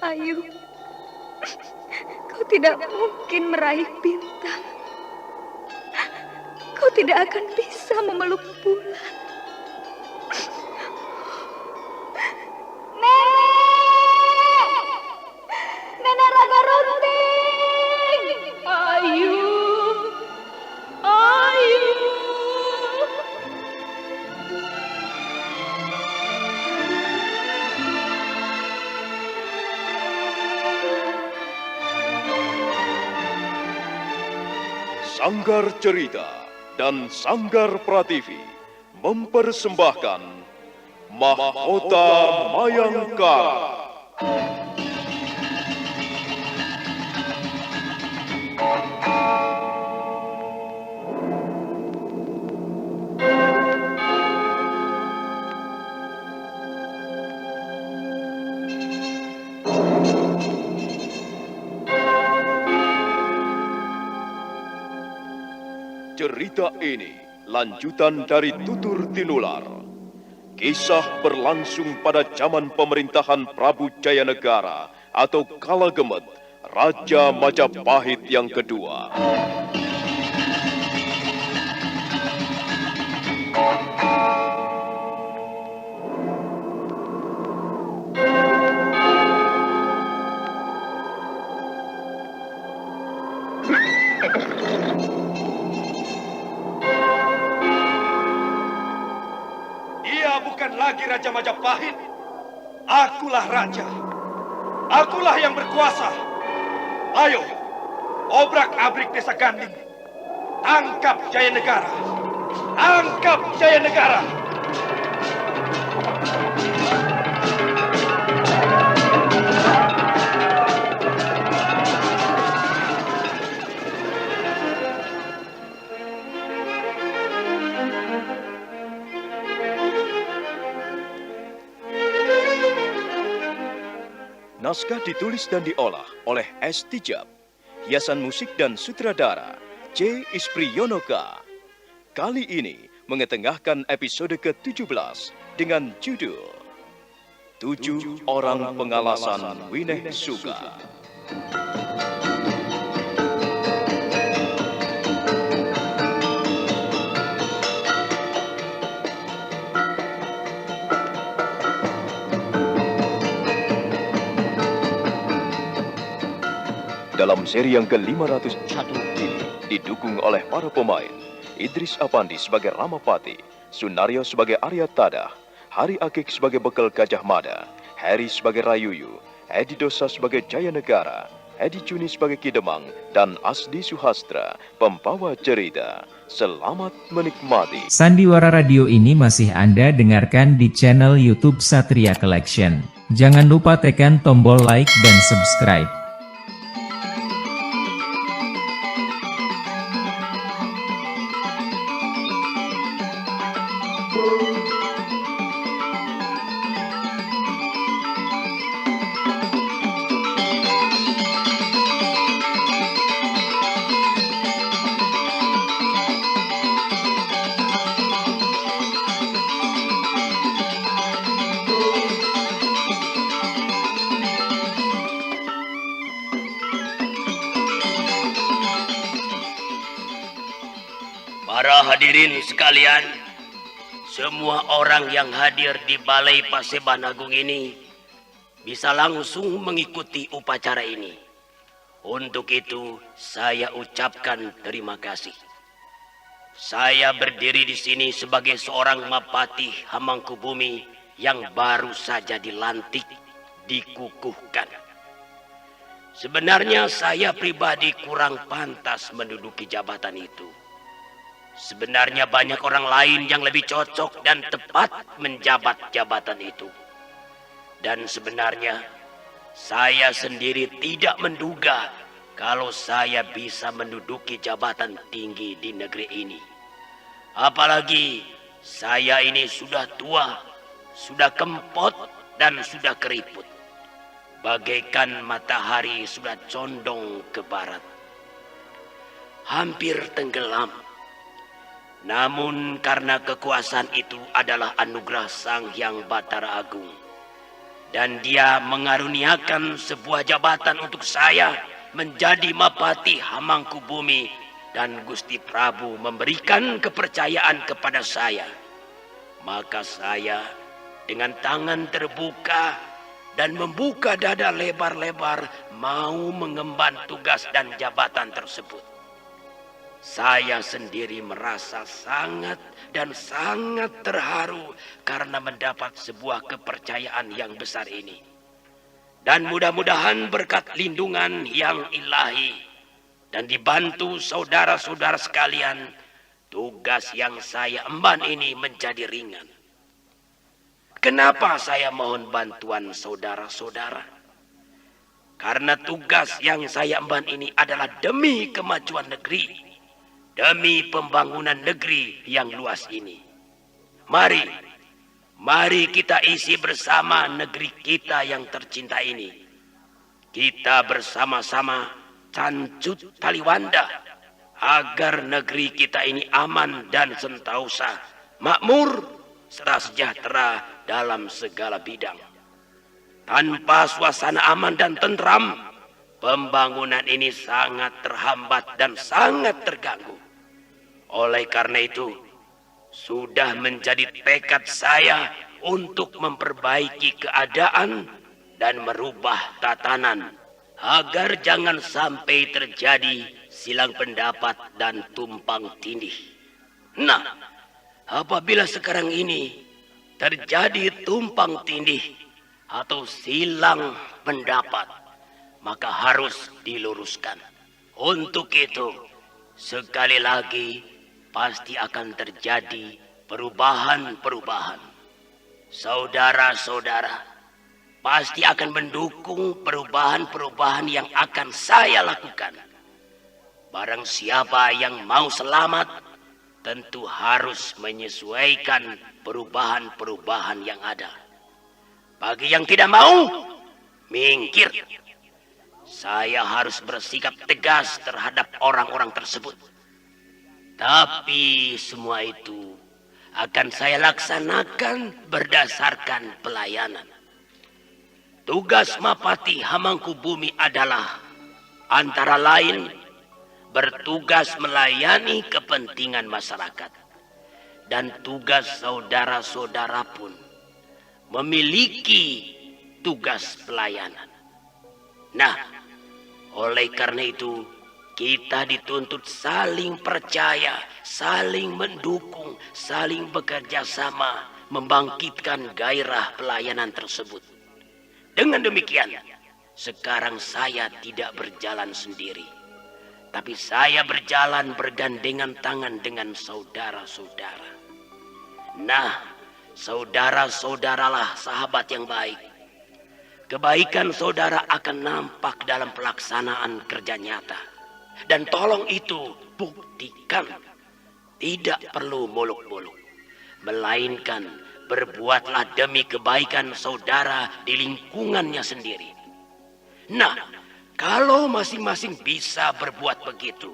Ayu, kau tidak mungkin meraih bintang. Kau tidak akan bisa memeluk bulan. Nenek! Nenek Raga Runting! Ayu! Ayu! Sanggar Cerita dan Sanggar Prativi mempersembahkan Mahkota Mayangkara. Cerita ini lanjutan dari Tutur Tinular. Kisah berlangsung pada zaman pemerintahan Prabu Jayanegara atau Kala Gemet, Raja Majapahit yang kedua. Bukan lagi Raja Majapahit. Akulah raja. Akulah yang berkuasa. Ayo, obrak-abrik desa Ganding. Tangkap Jayanegara. Tangkap Jayanegara. Naskah ditulis dan diolah oleh S. Tijab. Hiasan musik dan sutradara C. Ispriyonoka. Kali ini mengetengahkan episode ke-17 dengan judul 7 Orang Pengalasan Wineh Suga. Dalam seri yang ke-501 ini didukung oleh para pemain Idris Apandi sebagai Ramapati, Sunario sebagai Arya Tadah, Hari Akik sebagai Bekal Gajah Mada, Heri sebagai Rayuyu, Edi Dosa sebagai Jayanegara, Edi Juni sebagai Kidemang, dan Asdi Suhastra, pembawa cerita. Selamat menikmati. Sandiwara Radio ini masih Anda dengarkan di channel YouTube Satria Collection. Jangan lupa tekan tombol like dan subscribe. Para hadirin sekalian, semua orang yang hadir di Balai Paseban Agung ini bisa langsung mengikuti upacara ini. Untuk itu, saya ucapkan terima kasih. Saya berdiri di sini sebagai seorang Mapatih Hamangkubumi yang baru saja dilantik, dikukuhkan. Sebenarnya saya pribadi kurang pantas menduduki jabatan itu. Sebenarnya banyak orang lain yang lebih cocok dan tepat menjabat jabatan itu. Dan sebenarnya saya sendiri tidak menduga kalau saya bisa menduduki jabatan tinggi di negeri ini. Apalagi saya ini sudah tua, sudah kempot dan sudah keriput. Bagaikan matahari sudah condong ke barat. Hampir tenggelam. Namun karena kekuasaan itu adalah anugerah Sang Hyang Batara Agung, Dan dia mengaruniakan sebuah jabatan untuk saya menjadi Mapati Hamangkubumi, dan Gusti Prabu memberikan kepercayaan kepada saya. Maka saya dengan tangan terbuka dan membuka dada lebar-lebar mau mengemban tugas dan jabatan tersebut. Saya sendiri merasa sangat dan sangat terharu karena mendapat sebuah kepercayaan yang besar ini. Dan mudah-mudahan berkat lindungan yang ilahi dan dibantu saudara-saudara sekalian, tugas yang saya emban ini menjadi ringan. Kenapa saya mohon bantuan saudara-saudara? Karena tugas yang saya emban ini adalah demi kemajuan negeri, demi pembangunan negeri yang luas ini. Mari kita isi bersama negeri kita yang tercinta ini. Kita bersama-sama cancut taliwanda agar negeri kita ini aman dan sentausa, makmur serta sejahtera dalam segala bidang. Tanpa suasana aman dan tentram, pembangunan ini sangat terhambat dan sangat terganggu. Oleh karena itu, sudah menjadi tekad saya untuk memperbaiki keadaan dan merubah tatanan agar jangan sampai terjadi silang pendapat dan tumpang tindih. Nah, apabila sekarang ini terjadi tumpang tindih atau silang pendapat, maka harus diluruskan. Untuk itu, sekali lagi pasti akan terjadi perubahan-perubahan. Saudara-saudara pasti akan mendukung perubahan-perubahan yang akan saya lakukan. Barang siapa yang mau selamat, tentu harus menyesuaikan perubahan-perubahan yang ada. Bagi yang tidak mau, minggir. Saya harus bersikap tegas terhadap orang-orang tersebut. Tapi semua itu akan saya laksanakan berdasarkan pelayanan. Tugas Mapati Hamangkubumi adalah antara lain bertugas melayani kepentingan masyarakat. Dan tugas saudara-saudara pun memiliki tugas pelayanan. Nah, oleh karena itu kita dituntut saling percaya, saling mendukung, saling bekerja sama, membangkitkan gairah pelayanan tersebut. Dengan demikian, sekarang saya tidak berjalan sendiri, tapi saya berjalan bergandengan tangan dengan saudara-saudara. Nah, saudara-saudaralah sahabat yang baik. Kebaikan saudara akan nampak dalam pelaksanaan kerja nyata. Dan tolong itu buktikan. Tidak perlu muluk-muluk, melainkan berbuatlah demi kebaikan saudara di lingkungannya sendiri. Nah, kalau masing-masing bisa berbuat begitu,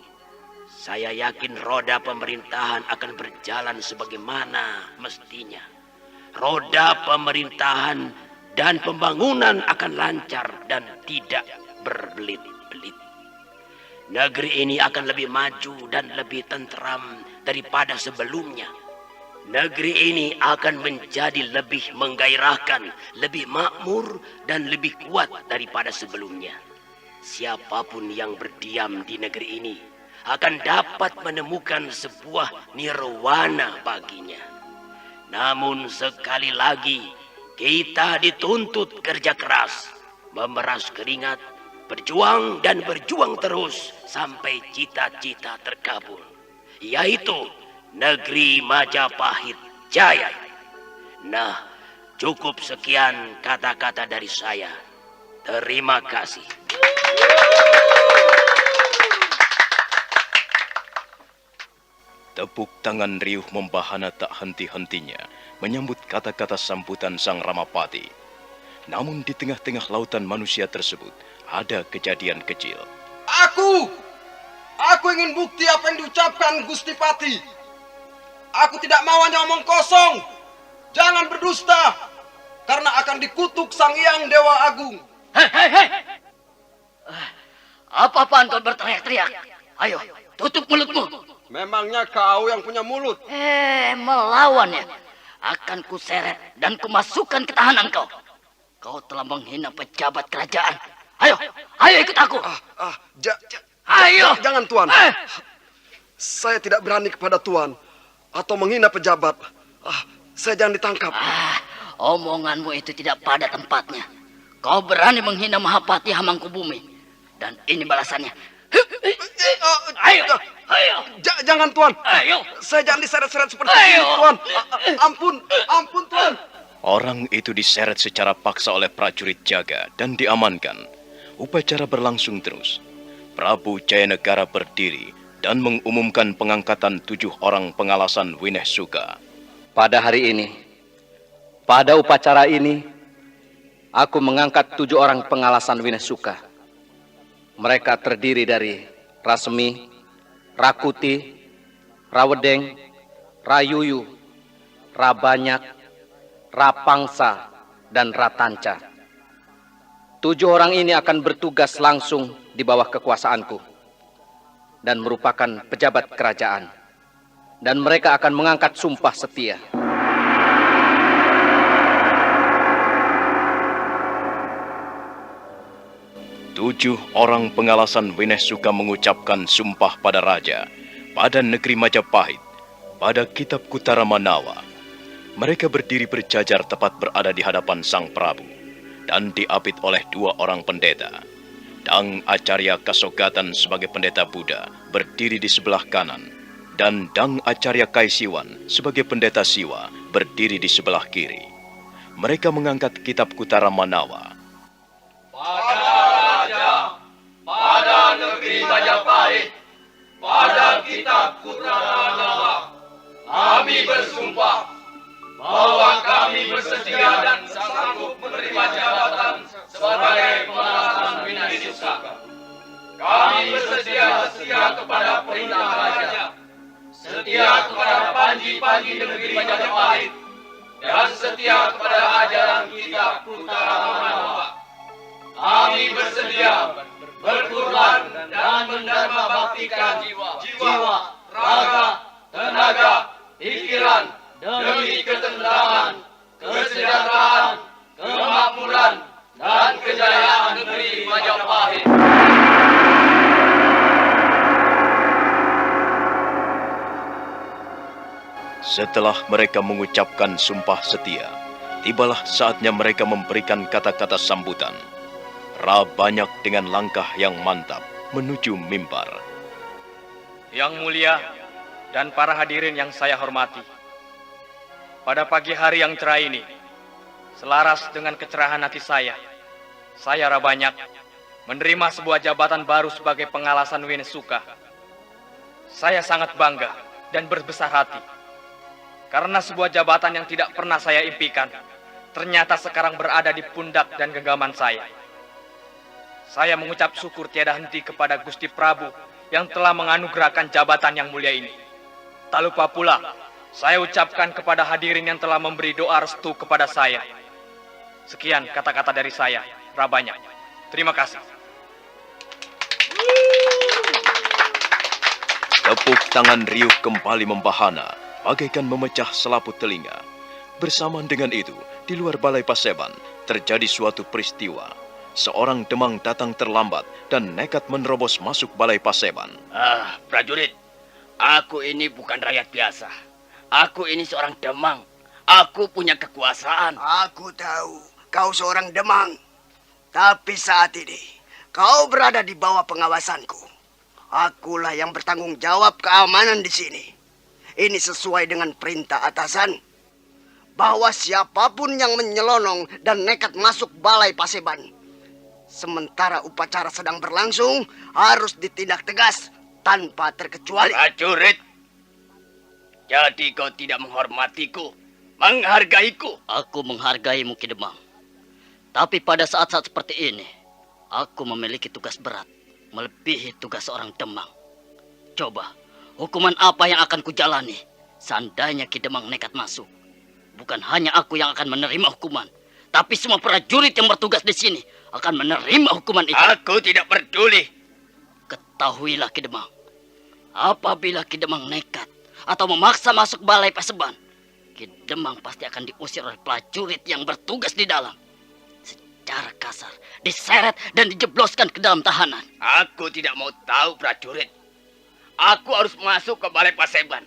saya yakin roda pemerintahan akan berjalan sebagaimana mestinya. Roda pemerintahan dan pembangunan akan lancar dan tidak berbelit-belit. Negeri ini akan lebih maju dan lebih tentram daripada sebelumnya. Negeri ini akan menjadi lebih menggairahkan, lebih makmur dan lebih kuat daripada sebelumnya. Siapapun yang berdiam di negeri ini akan dapat menemukan sebuah nirwana baginya. Namun sekali lagi, kita dituntut kerja keras, memeras keringat, berjuang dan berjuang terus sampai cita-cita terkabul, yaitu negeri Majapahit Jaya. Nah, cukup sekian kata-kata dari saya. Terima kasih. Tepuk tangan riuh membahana tak henti-hentinya menyambut kata-kata sambutan sang Ramapati. Namun di tengah-tengah lautan manusia tersebut ada kejadian kecil. Aku ingin bukti apa yang diucapkan Gusti Pati. Aku tidak mau hanya omong kosong. Jangan berdusta. karena akan dikutuk Sang Hyang Dewa Agung. Hei, hei, hei. Apa-apaan kau berteriak-teriak? Ayo, tutup mulutmu. Memangnya kau yang punya mulut? Melawan ya. Akan kuseret dan kumasukkan ke tahanan kau. Kau telah menghina pejabat kerajaan. Ayo, ayo ikut aku. Ayo. Jangan Tuan. Saya tidak berani kepada Tuan atau menghina pejabat. Saya jangan ditangkap. Omonganmu itu tidak pada tempatnya. Kau berani menghina Mahapati Hamangkubumi. Dan ini balasannya. Ayo, ayo. Jangan Tuan. Ayo. Saya jangan diseret-seret seperti ini Tuan. Ampun Tuan. Orang itu diseret secara paksa oleh prajurit jaga dan diamankan. Upacara berlangsung terus. Prabu Jayanegara berdiri dan mengumumkan pengangkatan 7 orang pengalasan Wineh Suka. Pada hari ini, pada upacara ini, aku mengangkat 7 orang pengalasan Wineh Suka. Mereka terdiri dari Rasemi, Rakuti, Rawedeng, Rayuyu, Rabanyak, Rapangsa, dan Ratanca. 7 orang ini akan bertugas langsung di bawah kekuasaanku dan merupakan pejabat kerajaan. Dan mereka akan mengangkat sumpah setia. Tujuh orang pengalasan Wineh Suka mengucapkan sumpah pada raja, pada negeri Majapahit, pada kitab Kutara Manawa. Mereka berdiri berjajar tepat berada di hadapan Sang Prabu dan diapit oleh 2 orang pendeta. Dang Acarya Kasogatan sebagai pendeta Buddha berdiri di sebelah kanan dan Dang Acarya Kaisiwan sebagai pendeta Siwa berdiri di sebelah kiri. Mereka mengangkat kitab Kutara Manawa. Pada negeri Majapahit, pada kitab Kutara Manawa, kami bersumpah bahwa kami bersedia dan sanggup menerima jabatan sebagai pengalasan Wineh Suka. Kami bersedia setia kepada perintah raja, setia kepada panji-panji negeri Majapahit, dan setia kepada ajaran kitab Kutara Manawa. Kami bersedia berkorban dan mendharma baktikan jiwa, raga, tenaga, pikiran demi ketentraman, kesejahteraan, kemakmuran, dan kejayaan negeri Majapahit. Setelah mereka mengucapkan sumpah setia, tibalah saatnya mereka memberikan kata-kata sambutan. Rabanyak dengan langkah yang mantap menuju mimbar. Yang mulia dan para hadirin yang saya hormati, pada pagi hari yang cerah ini, selaras dengan kecerahan hati saya Rabanyak menerima sebuah jabatan baru sebagai pengalasan Wineh Suka. Saya sangat bangga dan berbesar hati, karena sebuah jabatan yang tidak pernah saya impikan, ternyata sekarang berada di pundak dan genggaman saya. Saya mengucap syukur tiada henti kepada Gusti Prabu yang telah menganugerahkan jabatan yang mulia ini. Tak lupa pula, saya ucapkan kepada hadirin yang telah memberi doa restu kepada saya. Sekian kata-kata dari saya, Rabanyak. Terima kasih. Tepuk tangan riuh kembali membahana, bagaikan memecah selaput telinga. Bersamaan dengan itu, di luar Balai Paseban, terjadi suatu peristiwa. Seorang demang datang terlambat dan nekat menerobos masuk Balai Paseban. Prajurit, aku ini bukan rakyat biasa. Aku ini seorang demang. Aku punya kekuasaan. Aku tahu kau seorang demang. Tapi saat ini kau berada di bawah pengawasanku. Akulah yang bertanggung jawab keamanan di sini. Ini sesuai dengan perintah atasan bahwa siapapun yang menyelonong dan nekat masuk Balai Paseban sementara upacara sedang berlangsung harus ditindak tegas tanpa terkecuali. Prajurit, jadi kau tidak menghormatiku, menghargaiku. Aku menghargaimu, Ki Demang. Tapi pada saat-saat seperti ini, aku memiliki tugas berat, melebihi tugas seorang demang. Coba, hukuman apa yang akan kujalani seandainya Ki Demang nekat masuk? Bukan hanya aku yang akan menerima hukuman, Tapi semua prajurit yang bertugas di sini akan menerima hukuman itu. Aku tidak peduli. Ketahuilah Ki Demang, apabila Ki Demang nekat atau memaksa masuk balai Paseban, Ki Demang pasti akan diusir oleh prajurit yang bertugas di dalam. Secara kasar, diseret dan dijebloskan ke dalam tahanan. Aku tidak mau tahu prajurit. Aku harus masuk ke balai Paseban.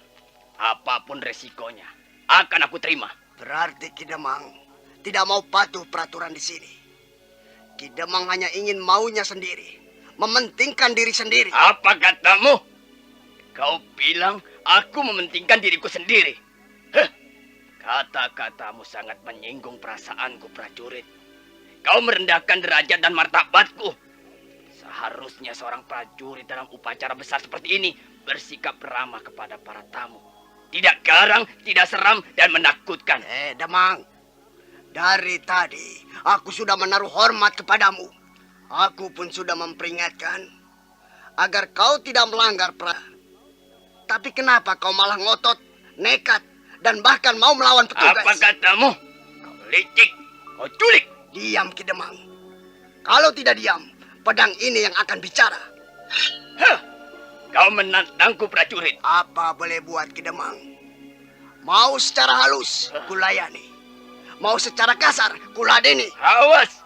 Apapun resikonya, akan aku terima. Berarti Ki Demang tidak mau patuh peraturan di sini. Ki Demang hanya ingin maunya sendiri, mementingkan diri sendiri. Apa katamu? Kau bilang aku mementingkan diriku sendiri. Kata-katamu sangat menyinggung perasaanku, prajurit. Kau merendahkan derajat dan martabatku. Seharusnya seorang prajurit dalam upacara besar seperti ini bersikap ramah kepada para tamu. Tidak garang, tidak seram, dan menakutkan. Demang, dari tadi aku sudah menaruh hormat kepadamu. Aku pun sudah memperingatkan agar kau tidak melanggar peraturan. Tapi kenapa kau malah ngotot, nekat, dan bahkan mau melawan petugas? Apa katamu? Kau licik, kau culik. Diam, Ki Demang. Kalau tidak diam, pedang ini yang akan bicara. Kau menantangku, prajurit. Apa boleh buat, Ki Demang? Mau secara halus, kulayani. Mau secara kasar, kuladeni. Awas!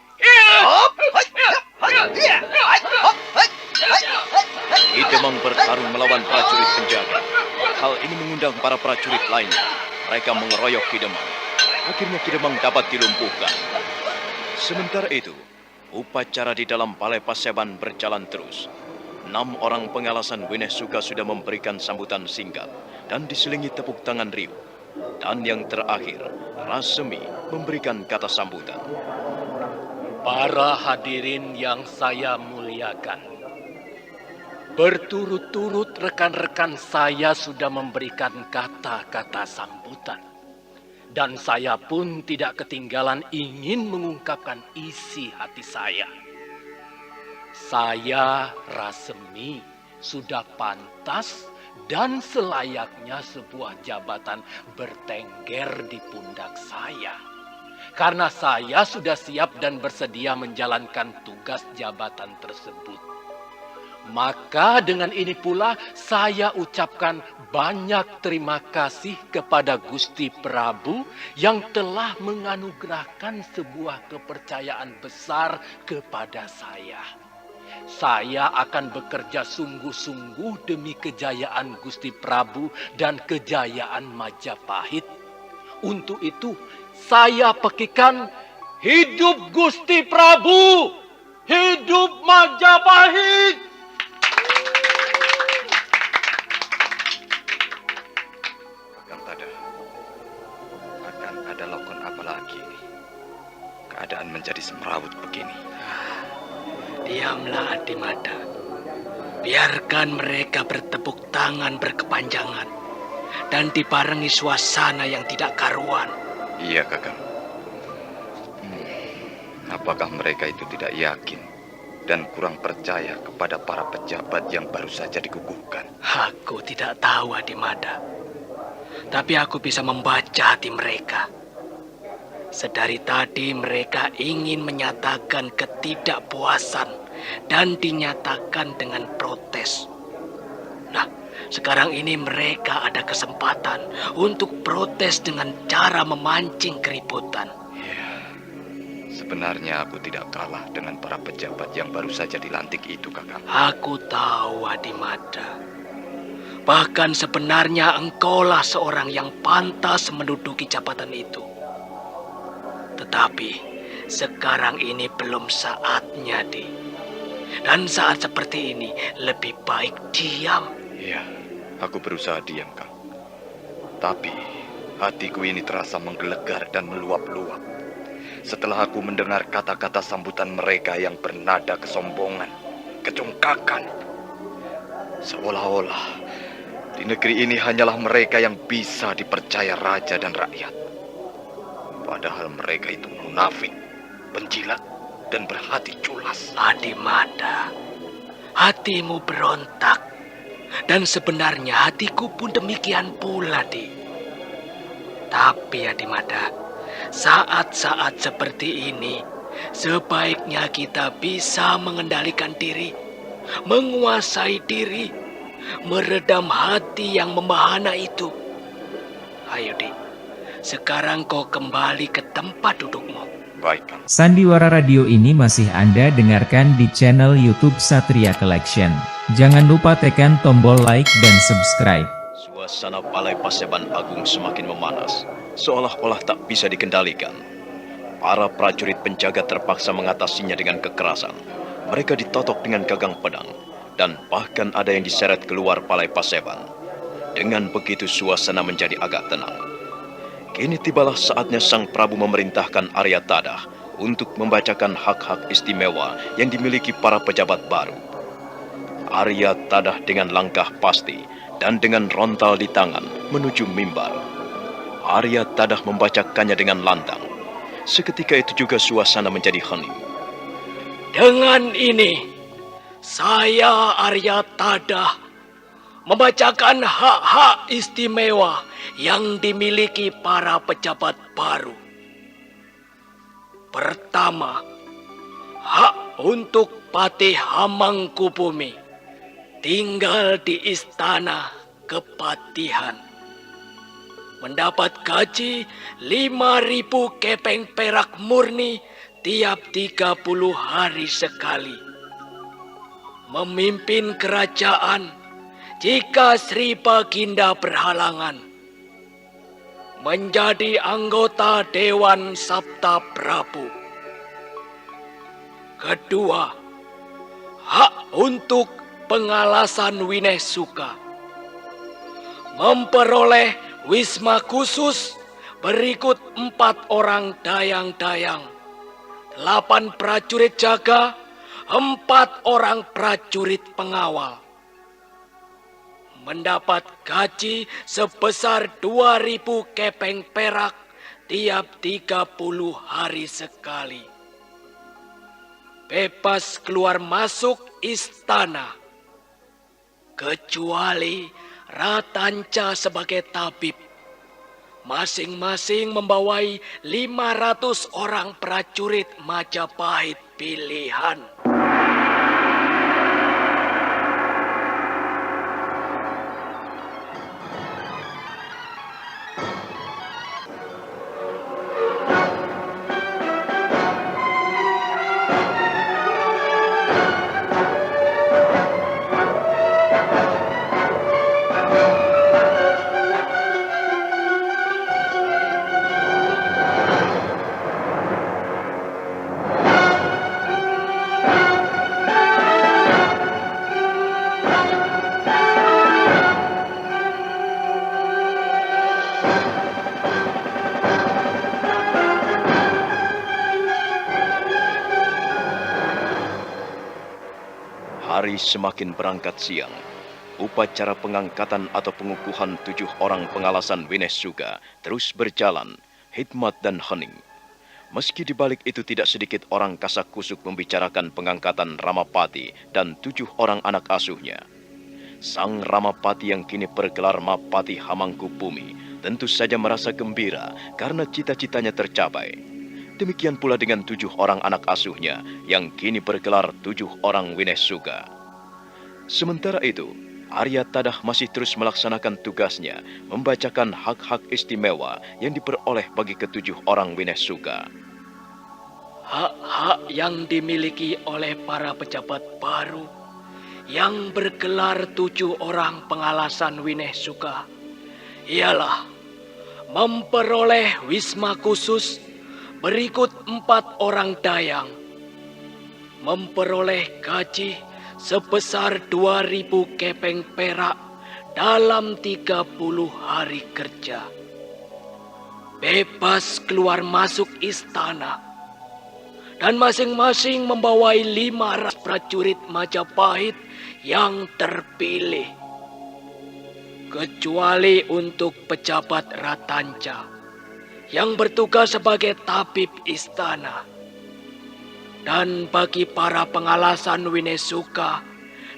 Ki Demang bertarung melawan prajurit penjaga. Hal ini mengundang para prajurit lainnya. Mereka mengeroyok Ki Demang. Akhirnya Ki Demang dapat dilumpuhkan. Sementara itu, upacara di dalam balai Paseban berjalan terus. 6 orang pengalasan Winesuka sudah memberikan sambutan singkat dan diselingi tepuk tangan riuh. Dan yang terakhir, Rasemi memberikan kata sambutan. Para hadirin yang saya muliakan, berturut-turut rekan-rekan saya sudah memberikan kata-kata sambutan. Dan saya pun tidak ketinggalan ingin mengungkapkan isi hati saya. Saya, Rasemi, sudah pantas dan selayaknya sebuah jabatan bertengger di pundak saya. Karena saya sudah siap dan bersedia menjalankan tugas jabatan tersebut. Maka dengan ini pula saya ucapkan banyak terima kasih kepada Gusti Prabu yang telah menganugerahkan sebuah kepercayaan besar kepada saya. Saya akan bekerja sungguh-sungguh demi kejayaan Gusti Prabu dan kejayaan Majapahit. Untuk itu, saya pekikan hidup Gusti Prabu, hidup Majapahit. Akan ada lakon apa lagi ini? Keadaan menjadi semrawut begini. Diamlah, Adimada. Biarkan mereka bertepuk tangan berkepanjangan dan dibarengi suasana yang tidak karuan. Iya, Kakang. Apakah mereka itu tidak yakin dan kurang percaya kepada para pejabat yang baru saja dikukuhkan? Aku tidak tahu, Adimada. Tapi aku bisa membaca hati mereka. Sedari tadi mereka ingin menyatakan ketidakpuasan dan dinyatakan dengan protes. Nah, sekarang ini mereka ada kesempatan untuk protes dengan cara memancing keributan. Ya, sebenarnya aku tidak kalah dengan para pejabat yang baru saja dilantik itu, Kakang. Aku tahu, Adimada. Bahkan sebenarnya engkaulah seorang yang pantas menduduki jabatan itu. Tetapi sekarang ini belum saatnya, Di. Dan saat seperti ini lebih baik diam. Iya, aku berusaha diam, Kang. Tapi hatiku ini terasa menggelegar dan meluap-luap. Setelah aku mendengar kata-kata sambutan mereka yang bernada kesombongan, kecongkakan. Seolah-olah di negeri ini hanyalah mereka yang bisa dipercaya raja dan rakyat. Padahal mereka itu munafik, penjilat, dan berhati culas. Adimada, hatimu berontak. Dan sebenarnya hatiku pun demikian pula, Di. Tapi Adimada, saat-saat seperti ini, sebaiknya kita bisa mengendalikan diri, menguasai diri, meredam hati yang membahana itu. Ayo, Dik. Sekarang kau kembali ke tempat dudukmu. Baik, Kang. Sandiwara radio ini masih Anda dengarkan di channel YouTube Satria Collection. Jangan lupa tekan tombol like dan subscribe. Suasana Balai Paseban Agung semakin memanas, seolah-olah tak bisa dikendalikan. Para prajurit penjaga terpaksa mengatasinya dengan kekerasan. Mereka ditotok dengan gagang pedang, dan bahkan ada yang diseret keluar Balai Paseban. Dengan begitu suasana menjadi agak tenang. Kini tibalah saatnya Sang Prabu memerintahkan Arya Tadah untuk membacakan hak-hak istimewa yang dimiliki para pejabat baru. Arya Tadah dengan langkah pasti dan dengan rontal di tangan menuju mimbar. Arya Tadah membacakannya dengan lantang. Seketika itu juga suasana menjadi hening. Dengan ini, saya Arya Tadah membacakan hak-hak istimewa yang dimiliki para pejabat baru. Pertama, hak untuk Patih Hamangkubumi tinggal di istana kepatihan. Mendapat gaji 5.000 kepeng perak murni tiap 30 hari sekali. Memimpin kerajaan jika Sri Baginda berhalangan. Menjadi anggota Dewan Sabta Prabu. Kedua, hak untuk pengalasan Winesuka. Memperoleh wisma khusus berikut 4 orang dayang-dayang, 8 prajurit jaga, 4 orang prajurit pengawal. Mendapat gaji sebesar 2.000 kepeng perak tiap 30 hari sekali. Bebas keluar masuk istana, kecuali Ratanca sebagai tabib. Masing-masing membawai 500 orang prajurit Majapahit pilihan. Hari semakin berangkat siang. Upacara pengangkatan atau pengukuhan 7 orang pengalasan Winesuka terus berjalan, hikmat dan hening. Meski di balik itu tidak sedikit orang kasak-kusuk membicarakan pengangkatan Ramapati dan 7 orang anak asuhnya. Sang Ramapati yang kini bergelar Mapati Hamangkubumi tentu saja merasa gembira karena cita-citanya tercapai. Demikian pula dengan 7 orang anak asuhnya yang kini bergelar 7 orang Winesuka. Sementara itu, Arya Tadah masih terus melaksanakan tugasnya membacakan hak-hak istimewa yang diperoleh bagi ke-7 orang Winesuka. Hak-hak yang dimiliki oleh para pejabat baru yang bergelar 7 orang pengalasan Winesuka ialah memperoleh wisma khusus berikut 4 orang dayang, memperoleh gaji sebesar 2.000 kepeng perak dalam 30 hari kerja, bebas keluar masuk istana, dan masing-masing membawai 500 prajurit Majapahit yang terpilih, kecuali untuk pejabat Ratanca yang bertugas sebagai tabib istana. Dan bagi para pengalasan Winesuka,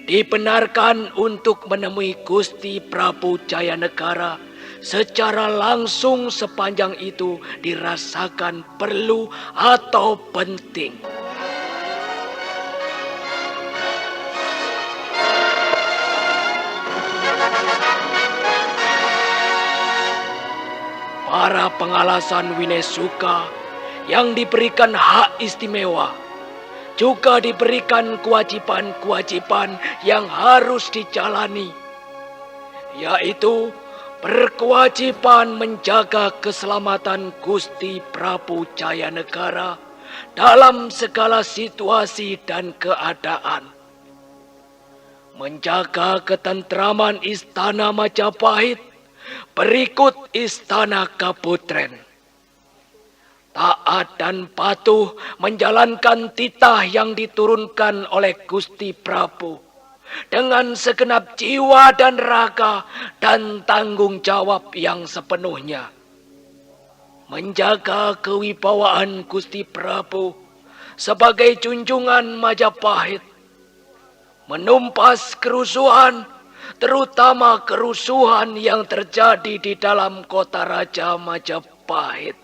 dibenarkan untuk menemui Gusti Prabu Jayanegara secara langsung sepanjang itu dirasakan perlu atau penting. Para pengalasan Winesuka yang diberikan hak istimewa juga diberikan kewajiban-kewajiban yang harus dijalani, yaitu berkewajiban menjaga keselamatan Gusti Prabu Jayanegara dalam segala situasi dan keadaan, menjaga ketentraman Istana Majapahit berikut Istana Kaputren, taat dan patuh menjalankan titah yang diturunkan oleh Gusti Prabu dengan segenap jiwa dan raga dan tanggung jawab yang sepenuhnya, menjaga kewibawaan Gusti Prabu sebagai junjungan Majapahit, menumpas kerusuhan, terutama kerusuhan yang terjadi di dalam kota Raja Majapahit.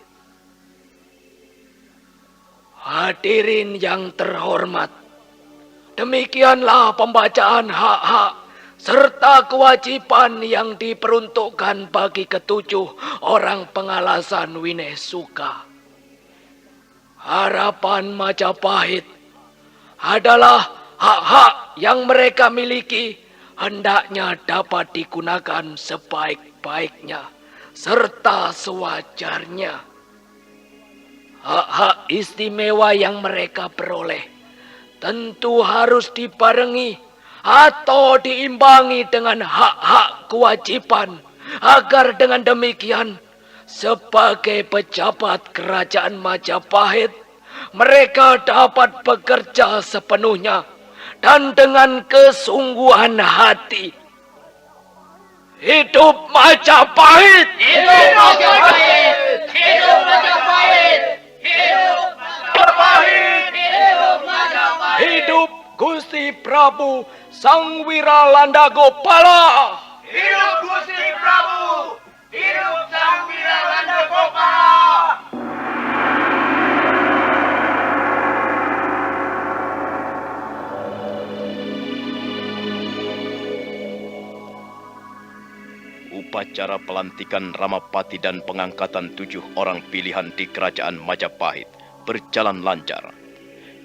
Hadirin yang terhormat, demikianlah pembacaan hak-hak serta kewajiban yang diperuntukkan bagi ketujuh orang pengalasan Winesuka. Harapan Majapahit adalah hak-hak yang mereka miliki hendaknya dapat digunakan sebaik-baiknya serta sewajarnya. Hak-hak istimewa yang mereka peroleh tentu harus dibarengi atau diimbangi dengan hak-hak kewajiban, agar dengan demikian sebagai pejabat kerajaan Majapahit mereka dapat bekerja sepenuhnya dan dengan kesungguhan hati. Hidup Majapahit! Hidup Majapahit! Hidup Majapahit! Hidup Majapahit! Hidup Majapahit! Hidup Gusti Prabu Sang Wiralandagopala! Hidup Gusti Prabu! Hidup Sang Wiralandagopala! Upacara pelantikan Ramapati dan pengangkatan 7 orang pilihan di kerajaan Majapahit berjalan lancar.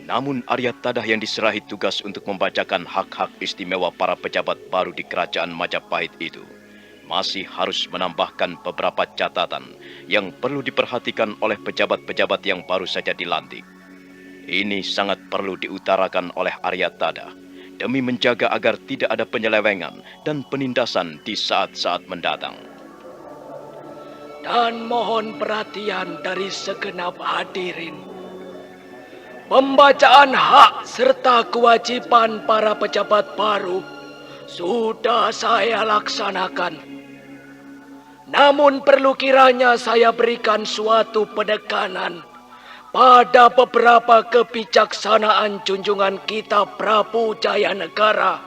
Namun Arya Tadah yang diserahi tugas untuk membacakan hak-hak istimewa para pejabat baru di kerajaan Majapahit itu masih harus menambahkan beberapa catatan yang perlu diperhatikan oleh pejabat-pejabat yang baru saja dilantik. Ini sangat perlu diutarakan oleh Arya Tadah demi menjaga agar tidak ada penyelewengan dan penindasan di saat-saat mendatang. Dan mohon perhatian dari segenap hadirin. Pembacaan hak serta kewajiban para pejabat baru sudah saya laksanakan. Namun perlu kiranya saya berikan suatu penekanan pada beberapa kebijaksanaan junjungan kita Prabu Jayanegara.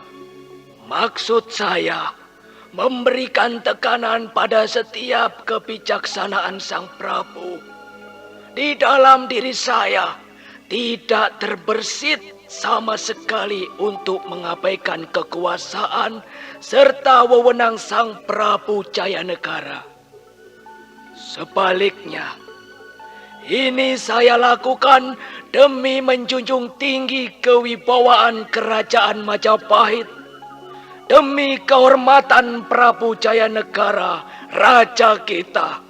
Maksud saya memberikan tekanan pada setiap kebijaksanaan Sang Prabu. Di dalam diri saya tidak terbersit sama sekali untuk mengabaikan kekuasaan serta wewenang Sang Prabu Jayanegara. Sebaliknya, ini saya lakukan demi menjunjung tinggi kewibawaan kerajaan Majapahit, demi kehormatan Prabu Jayanegara, raja kita.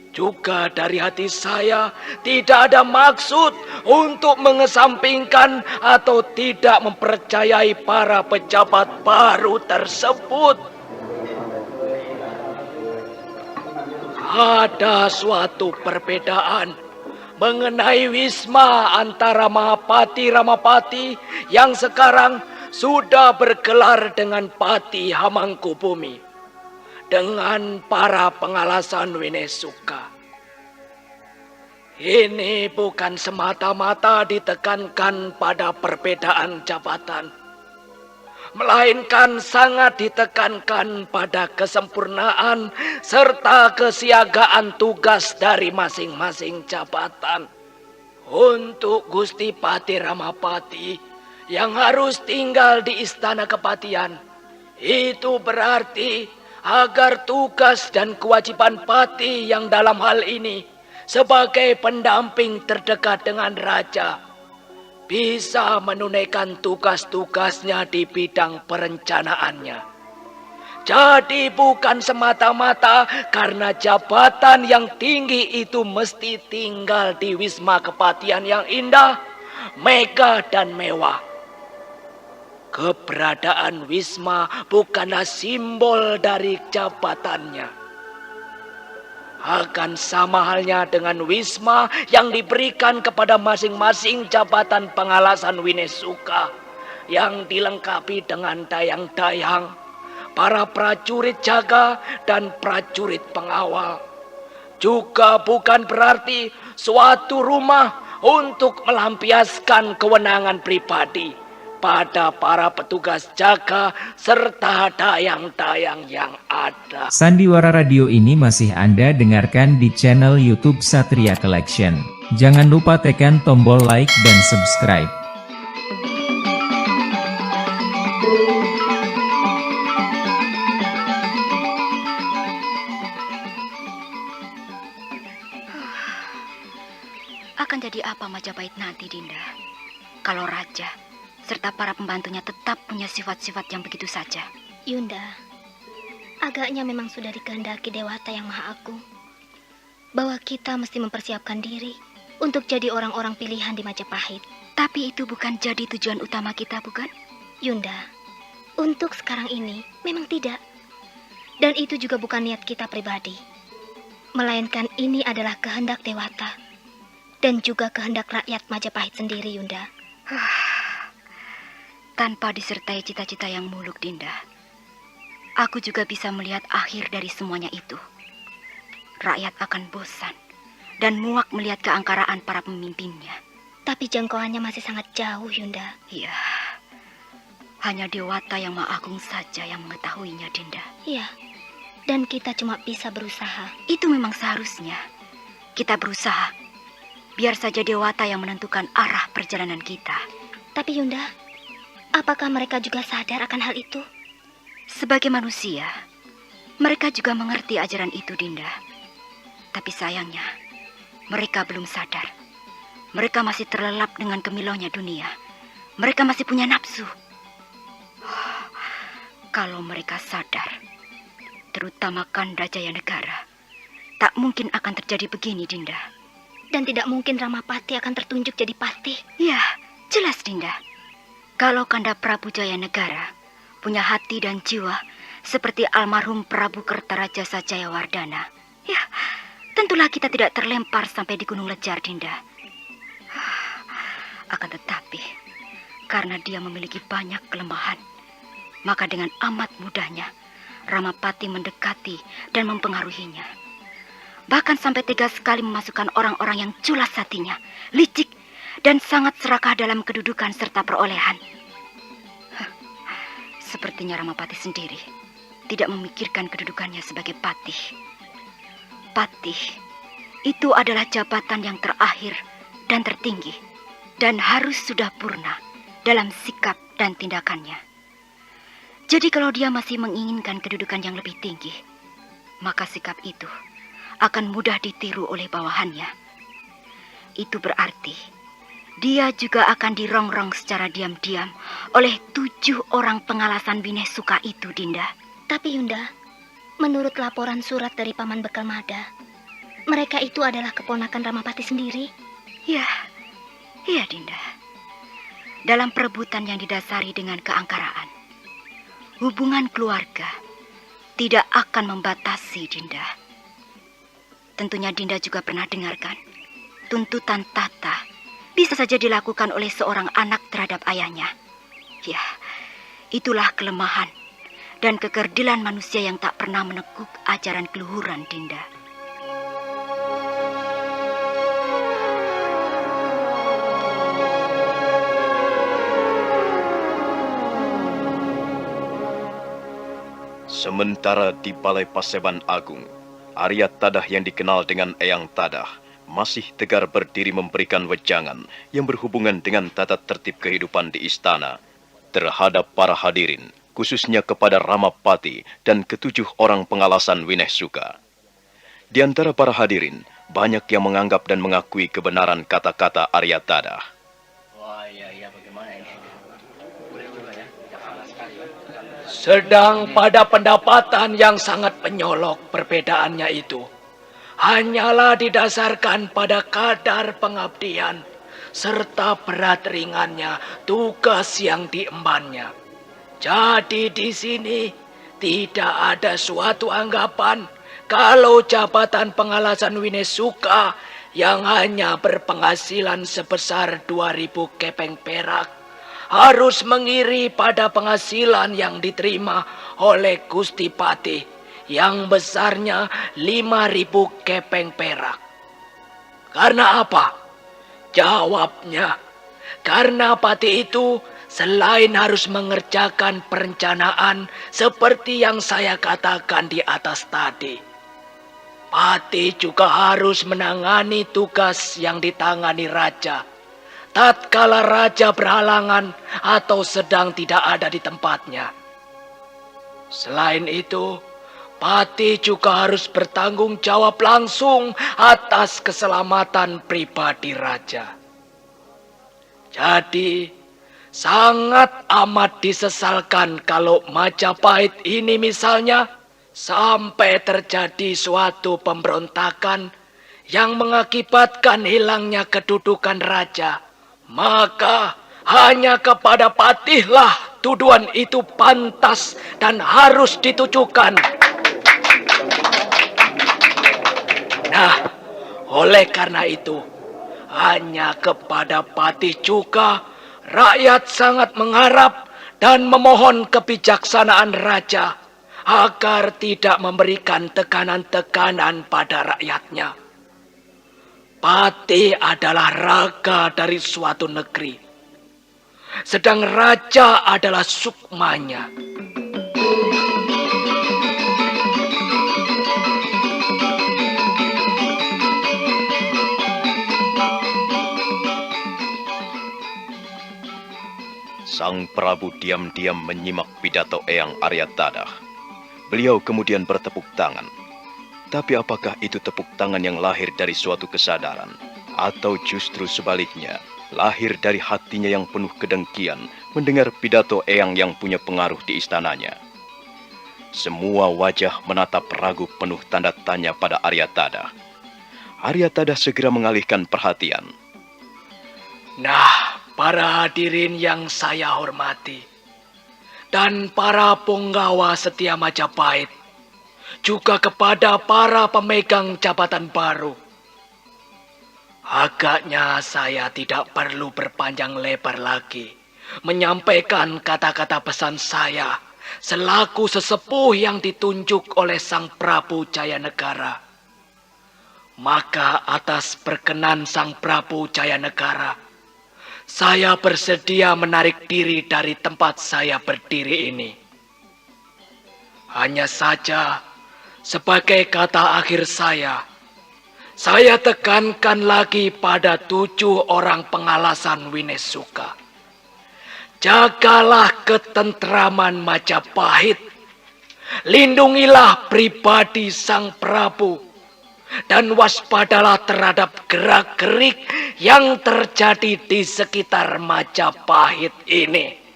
Juga dari hati saya tidak ada maksud untuk mengesampingkan atau tidak mempercayai para pejabat baru tersebut. Ada suatu perbedaan mengenai wisma antara Mahapati Ramapati yang sekarang sudah bergelar dengan Pati Hamangkubumi dengan para pengalasan Winesuka. Ini bukan semata-mata ditekankan pada perbedaan jabatan, melainkan sangat ditekankan pada kesempurnaan serta kesiagaan tugas dari masing-masing jabatan. Untuk Gusti Pati Ramapati yang harus tinggal di Istana Kepatian, itu berarti agar tugas dan kewajiban Pati yang dalam hal ini sebagai pendamping terdekat dengan Raja bisa menunaikan tugas-tugasnya di bidang perencanaannya. Jadi bukan semata-mata karena jabatan yang tinggi itu mesti tinggal di Wisma Kepatian yang indah, megah dan mewah. Keberadaan Wisma bukanlah simbol dari jabatannya. Akan sama halnya dengan Wisma yang diberikan kepada masing-masing jabatan pengalasan Winesuka yang dilengkapi dengan dayang-dayang, para prajurit jaga dan prajurit pengawal. Juga bukan berarti suatu rumah untuk melampiaskan kewenangan pribadi pada para petugas jaga serta dayang-dayang yang ada. Sandiwara radio ini masih Anda dengarkan di channel YouTube Satria Collection. Jangan lupa tekan tombol like dan subscribe. Akan jadi apa Majapahit nanti, Dinda? Kalau Raja serta para pembantunya tetap punya sifat-sifat yang begitu saja. Yunda, agaknya memang sudah dikehendaki Dewata Yang Maha Agung bahwa kita mesti mempersiapkan diri untuk jadi orang-orang pilihan di Majapahit. Tapi itu bukan jadi tujuan utama kita, bukan? Yunda, untuk sekarang ini memang tidak. Dan itu juga bukan niat kita pribadi. Melainkan ini adalah kehendak Dewata dan juga kehendak rakyat Majapahit sendiri, Yunda. Tanpa disertai cita-cita yang muluk, Dinda, aku juga bisa melihat akhir dari semuanya itu. Rakyat akan bosan dan muak melihat keangkaraan para pemimpinnya. Tapi jangkauannya masih sangat jauh, Yunda. Iya, hanya Dewata Yang Maha Agung saja yang mengetahuinya, Dinda. Iya, dan kita cuma bisa berusaha. Itu memang seharusnya. Kita berusaha. Biar saja Dewata yang menentukan arah perjalanan kita. Tapi Yunda, apakah mereka juga sadar akan hal itu? Sebagai manusia, mereka juga mengerti ajaran itu, Dinda. Tapi sayangnya, mereka belum sadar. Mereka masih terlelap dengan gemilaunya dunia. Mereka masih punya nafsu. Kalau mereka sadar, terutama Kanda Jaya Negara, tak mungkin akan terjadi begini, Dinda. Dan tidak mungkin Ramapati akan tertunjuk jadi patih. Ya, jelas, Dinda. Kalau Kanda Prabu Jaya Negara punya hati dan jiwa seperti almarhum Prabu Kertaraja Sajayawardana, ya, tentulah kita tidak terlempar sampai di Gunung Lejar, Dinda. Akan tetapi, karena dia memiliki banyak kelemahan, maka dengan amat mudahnya Ramapati mendekati dan mempengaruhinya. Bahkan sampai tega sekali memasukkan orang-orang yang culas hatinya, licik, dan sangat serakah dalam kedudukan serta perolehan. Sepertinya Ramapati sendiri tidak memikirkan kedudukannya sebagai patih. Patih itu adalah jabatan yang terakhir dan tertinggi, dan harus sudah purna dalam sikap dan tindakannya. Jadi kalau dia masih menginginkan kedudukan yang lebih tinggi, maka sikap itu akan mudah ditiru oleh bawahannya. Itu berarti dia juga akan dirongrong secara diam-diam oleh 7 orang pengalasan Winesuka itu, Dinda. Tapi Yunda, menurut laporan surat dari Paman Bekalmada, mereka itu adalah keponakan Ramapati sendiri. Ya, iya, Dinda. Dalam perebutan yang didasari dengan keangkaraan, hubungan keluarga tidak akan membatasi, Dinda. Tentunya Dinda juga pernah dengarkan tuntutan tahta bisa saja dilakukan oleh seorang anak terhadap ayahnya. Ya, itulah kelemahan dan kekerdilan manusia yang tak pernah menekuk ajaran keluhuran, Dinda. Sementara di Balai Paseban Agung, Arya Tadah yang dikenal dengan Eyang Tadah masih tegar berdiri memberikan wejangan yang berhubungan dengan tata tertib kehidupan di istana terhadap para hadirin, khususnya kepada Ramapati dan ketujuh orang pengalasan Winesuka. Di antara para hadirin, banyak yang menganggap dan mengakui kebenaran kata-kata Arya Tadah. Sedang pada pendapatan yang sangat penyolok perbedaannya itu hanyalah didasarkan pada kadar pengabdian serta berat ringannya tugas yang diembannya. Jadi di sini tidak ada suatu anggapan kalau jabatan pengalasan Winesuka yang hanya berpenghasilan sebesar 2.000 kepeng perak harus mengiri pada penghasilan yang diterima oleh Gusti Patih yang besarnya 5.000 kepeng perak. Karena apa? Jawabnya, karena Patih itu selain harus mengerjakan perencanaan seperti yang saya katakan di atas tadi, Patih juga harus menangani tugas yang ditangani raja tatkala raja berhalangan atau sedang tidak ada di tempatnya. Selain itu, Patih juga harus bertanggung jawab langsung atas keselamatan pribadi raja. Jadi, sangat amat disesalkan kalau Majapahit ini misalnya sampai terjadi suatu pemberontakan yang mengakibatkan hilangnya kedudukan raja. Maka hanya kepada Patihlah tuduhan itu pantas dan harus ditujukan. Nah, oleh karena itu, hanya kepada Patih juga rakyat sangat mengharap dan memohon kebijaksanaan raja agar tidak memberikan tekanan-tekanan pada rakyatnya. Patih adalah raga dari suatu negeri, sedang raja adalah sukmanya. Sang Prabu diam-diam menyimak pidato Eyang Arya Tadah. Beliau kemudian bertepuk tangan. Tapi apakah itu tepuk tangan yang lahir dari suatu kesadaran, atau justru sebaliknya, lahir dari hatinya yang penuh kedengkian mendengar pidato Eyang yang punya pengaruh di istananya? Semua wajah menatap ragu penuh tanda tanya pada Arya Tadah. Arya Tadah segera mengalihkan perhatian. Nah, para hadirin yang saya hormati, dan para punggawa setia Majapahit, juga kepada para pemegang jabatan baru. Agaknya saya tidak perlu berpanjang lebar lagi menyampaikan kata-kata pesan saya selaku sesepuh yang ditunjuk oleh Sang Prabu Jayanegara. Maka atas perkenan Sang Prabu Jayanegara, saya bersedia menarik diri dari tempat saya berdiri ini. Hanya saja, sebagai kata akhir saya tekankan lagi pada 7 orang pengalasan Winesuka. Jagalah ketentraman Majapahit, lindungilah pribadi Sang Prabu, dan waspadalah terhadap gerak-gerik yang terjadi di sekitar Majapahit ini.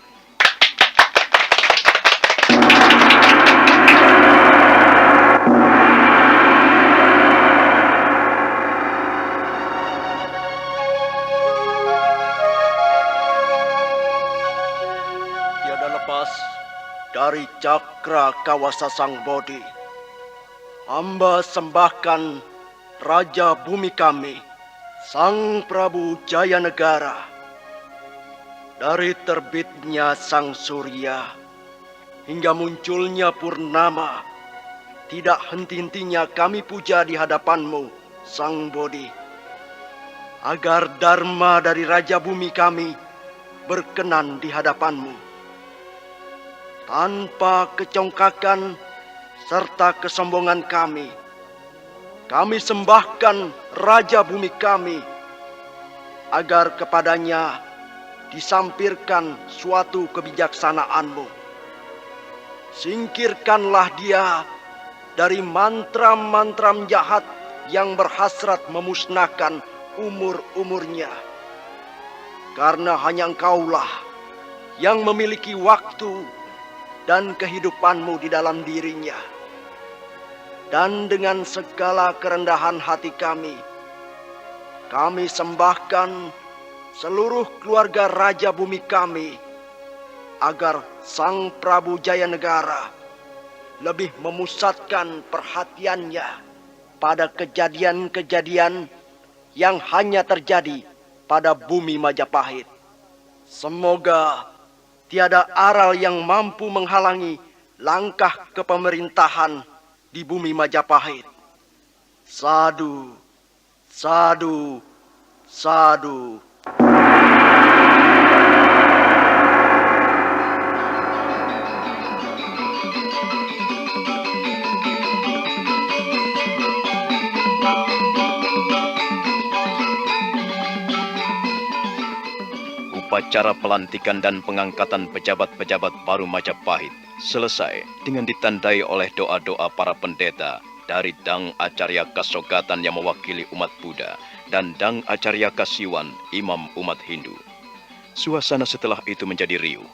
Dari cakra kawasa Sang Bodhi, hamba sembahkan Raja Bumi kami, Sang Prabu Jayanegara. Dari terbitnya Sang Surya hingga munculnya purnama, tidak henti-hentinya kami puja di hadapanmu, Sang Bodhi, agar dharma dari Raja Bumi kami berkenan di hadapanmu. Tanpa kecongkakan serta kesombongan kami. Kami sembahkan Raja bumi kami, agar kepadanya disampirkan suatu kebijaksanaan-Mu. Singkirkanlah dia dari mantra-mantra jahat yang berhasrat memusnahkan umur-umurnya. Karena hanya Engkaulah yang memiliki waktu dan kehidupan-Mu di dalam dirinya. Dan dengan segala kerendahan hati kami sembahkan seluruh keluarga Raja bumi kami, agar Sang Prabu Jayanegara lebih memusatkan perhatiannya pada kejadian-kejadian yang hanya terjadi pada bumi Majapahit. Semoga tiada aral yang mampu menghalangi langkah kepemerintahan di bumi Majapahit. Sadu, sadu, sadu. Upacara pelantikan dan pengangkatan pejabat-pejabat baru Majapahit selesai dengan ditandai oleh doa-doa para pendeta dari Dang Acarya Kasogatan yang mewakili umat Buddha dan Dang Acarya Kasiwan, imam umat Hindu. Suasana setelah itu menjadi riuh.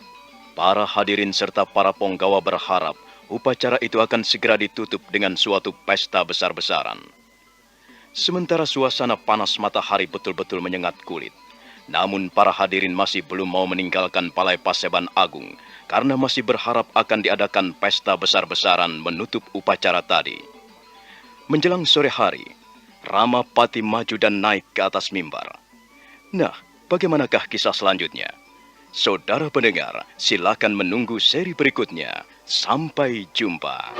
Para hadirin serta para penggawa berharap upacara itu akan segera ditutup dengan suatu pesta besar-besaran. Sementara suasana panas matahari betul-betul menyengat kulit, namun para hadirin masih belum mau meninggalkan Balai Paseban Agung karena masih berharap akan diadakan pesta besar-besaran menutup upacara tadi. Menjelang sore hari, Rama Pati maju dan naik ke atas mimbar. Nah, bagaimanakah kisah selanjutnya? Saudara pendengar, silakan menunggu seri berikutnya. Sampai jumpa.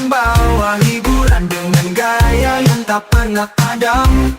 Bawa hiburan dengan gaya yang tak pernah padam.